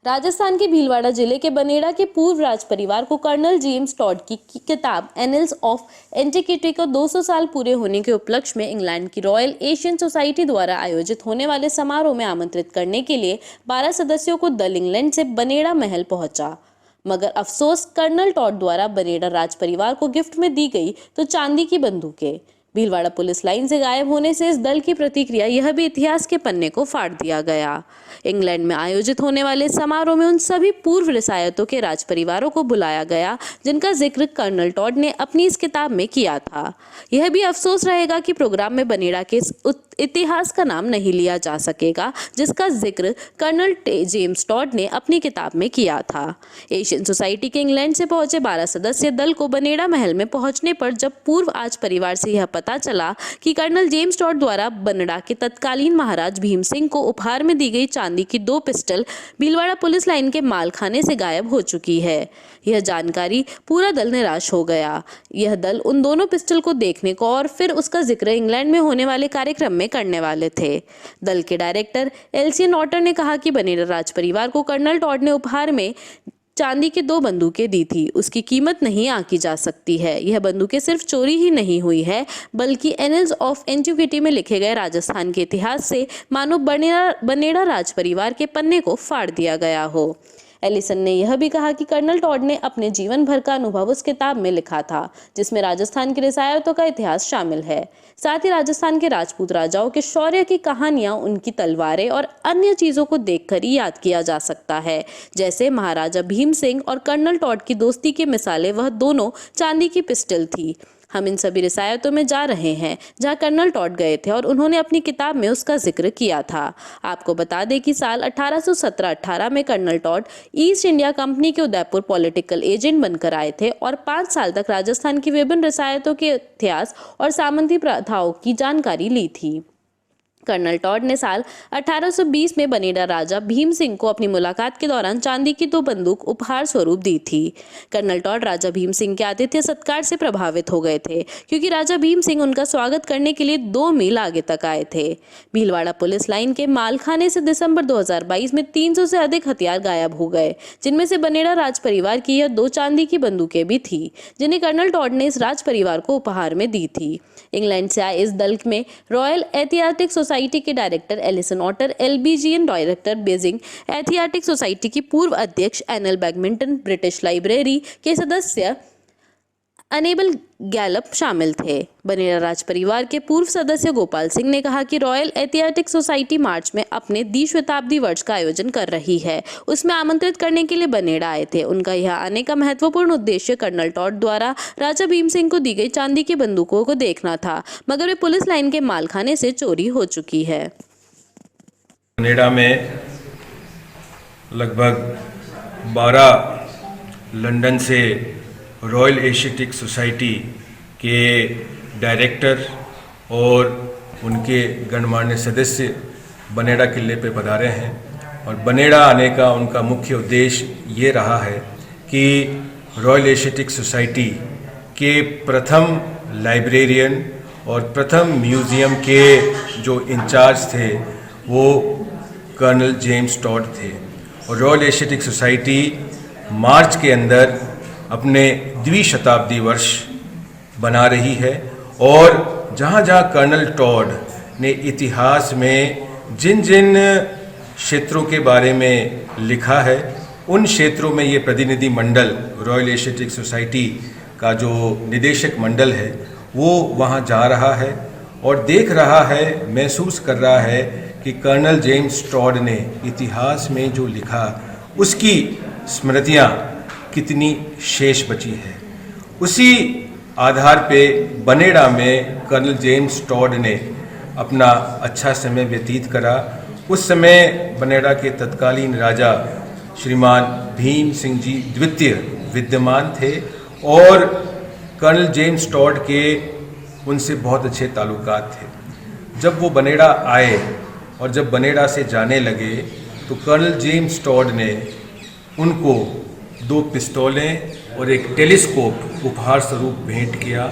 राजस्थान के भीलवाड़ा जिले के बनेड़ा के पूर्व राज परिवार को कर्नल जेम्स टॉड की किताब एनल्स ऑफ एंटिक्विटी को 200 साल पूरे होने के उपलक्ष्य में इंग्लैंड की रॉयल एशियन सोसाइटी द्वारा आयोजित होने वाले समारोह में आमंत्रित करने के लिए 12 सदस्यों को दल इंग्लैंड से बनेड़ा महल पहुंचा। मगर अफसोस, कर्नल टॉड द्वारा बनेड़ा राज परिवार को गिफ्ट में दी गई तो चांदी की बंदूकें। भीलवाड़ा पुलिस लाइन से गायब होने से इस दल की प्रतिक्रिया यह भी इतिहास के पन्ने को फाड़ दिया गया। इंग्लैंड में आयोजित होने वाले समारोह में उन सभी पूर्व रिसायतों के राज परिवारों को बुलाया गया जिनका जिक्र कर्नल टॉड ने अपनी इस किताब में किया था। यह भी अफसोस रहेगा कि प्रोग्राम में बनेड़ा के इतिहास का नाम नहीं लिया जा सकेगा जिसका जिक्र कर्नल जेम्स टॉड ने अपनी किताब में किया था। एशियन सोसाइटी के इंग्लैंड से पहुंचे 12 सदस्य दल को बनेड़ा महल में पहुंचने पर जब पूर्व आज परिवार से यह पता चला कि कर्नल जेम्स टॉड द्वारा बनेड़ा के तत्कालीन महाराज भीम सिंह को उपहार में दी गई चांदी की 2 पिस्टल भीलवाड़ा पुलिस लाइन के मालखाने से गायब हो चुकी है, यह जानकारी पूरा दल निराश हो गया। यह दल उन दोनों पिस्टल को देखने को और फिर उसका जिक्र इंग्लैंड में होने वाले कार्यक्रम में करने वाले थे। दल के डायरेक्टर एलसी नॉटर ने कहा कि बनेड़ा राज परिवार को कर्नल टॉड ने उपहार में चांदी की 2 बंदूकें दी थी, उसकी कीमत नहीं आंकी जा सकती है। यह बंदूकें सिर्फ चोरी ही नहीं हुई है बल्कि एनल्स ऑफ एंटिक्विटी में लिखे गए राजस्थान के इतिहास से मानो बनेड़ा राज परिवार के पन्ने को फाड़ दिया गया हो। एलिसन ने यह भी कहा कि कर्नल टॉड ने अपने जीवन भर का अनुभव उस किताब में लिखा था जिसमें राजस्थान की रिसायतों का इतिहास शामिल है। साथ ही राजस्थान के राजपूत राजाओं के शौर्य की कहानियां, उनकी तलवारें और अन्य चीजों को देखकर ही याद किया जा सकता है, जैसे महाराजा भीम सिंह और कर्नल टॉड की दोस्ती की मिसालें वह दोनों चांदी की पिस्टल थी। हम इन सभी रिसायतों में जा रहे हैं जहां कर्नल टॉड गए थे और उन्होंने अपनी किताब में उसका जिक्र किया था। आपको बता दें कि साल 1817-18 में colonel Tod East India Company के उदयपुर पॉलिटिकल एजेंट बनकर आए थे और 5 साल तक राजस्थान की विभिन्न रिसायतों के इतिहास और सामंती प्रथाओं की जानकारी ली थी। कर्नल टॉड ने साल 1820 में बनेड़ा राजा भीम सिंह को अपनी मुलाकात के दौरान चांदी की 2 बंदूक उपहार स्वरूप दी थी। कर्नल टॉड राजा भीम सिंह के आतिथ्य सत्कार से प्रभावित हो गए थे क्योंकि राजा भीम सिंह उनका स्वागत करने के लिए 2 मील आगे तक आए थे। भीलवाड़ा पुलिस लाइन के मालखाने से दिसंबर 2022 में 300 से अधिक हथियार गायब हो गए, जिनमें से बनेड़ा राज परिवार की यह 2 चांदी की बंदूकें भी थी जिन्हें कर्नल टॉड ने इस राज परिवार को उपहार में दी थी। इंग्लैंड से आए इस दल में रॉयल एशियाटिक सोसाइटी के डायरेक्टर एलिसन ऑटर, एलबीजीएन डायरेक्टर बीजिंग एशियाटिक सोसाइटी की पूर्व अध्यक्ष एनल बैडमिंटन, ब्रिटिश लाइब्रेरी के सदस्य अनेबल गैलप शामिल थे। बनेड़ा राज परिवार के पूर्व सदस्य गोपाल सिंह ने कहा कि रॉयल एशियाटिक सोसाइटी मार्च में अपने द्विशताब्दी वर्ष का आयोजन कर रही है, उसमें आमंत्रित करने के लिए बनेड़ा आए थे। उनका यह आने का महत्वपूर्ण उद्देश्य कर्नल टॉड द्वारा राजा भीम सिंह को दी गई चांदी की बंदूकों को देखना था, मगर वे पुलिस लाइन के मालखाने से चोरी हो चुकी है। बनेड़ा में लगभग 12 लंदन से रॉयल एशियाटिक सोसाइटी के डायरेक्टर और उनके गणमान्य सदस्य बनेड़ा किले पे पधारे हैं और बनेड़ा आने का उनका मुख्य उद्देश्य ये रहा है कि रॉयल एशियाटिक सोसाइटी के प्रथम लाइब्रेरियन और प्रथम म्यूज़ियम के जो इंचार्ज थे वो कर्नल जेम्स टॉड थे और रॉयल एशियाटिक सोसाइटी मार्च के अंदर अपने द्विशताब्दी वर्ष बना रही है और जहाँ जहाँ कर्नल टॉड ने इतिहास में जिन जिन क्षेत्रों के बारे में लिखा है उन क्षेत्रों में ये प्रतिनिधि मंडल रॉयल एशियाटिक सोसाइटी का जो निदेशक मंडल है वो वहाँ जा रहा है और देख रहा है, महसूस कर रहा है कि कर्नल जेम्स टॉड ने इतिहास में जो लिखा उसकी स्मृतियाँ कितनी शेष बची है। उसी आधार पे बनेड़ा में कर्नल जेम्स टॉड ने अपना अच्छा समय व्यतीत करा। उस समय बनेड़ा के तत्कालीन राजा श्रीमान भीम सिंह जी द्वितीय विद्यमान थे और कर्नल जेम्स टॉड के उनसे बहुत अच्छे ताल्लुकात थे। जब वो बनेड़ा आए और जब बनेड़ा से जाने लगे तो कर्नल जेम्स टॉड ने उनको 2 पिस्तौलें और एक टेलीस्कोप उपहार स्वरूप भेंट किया।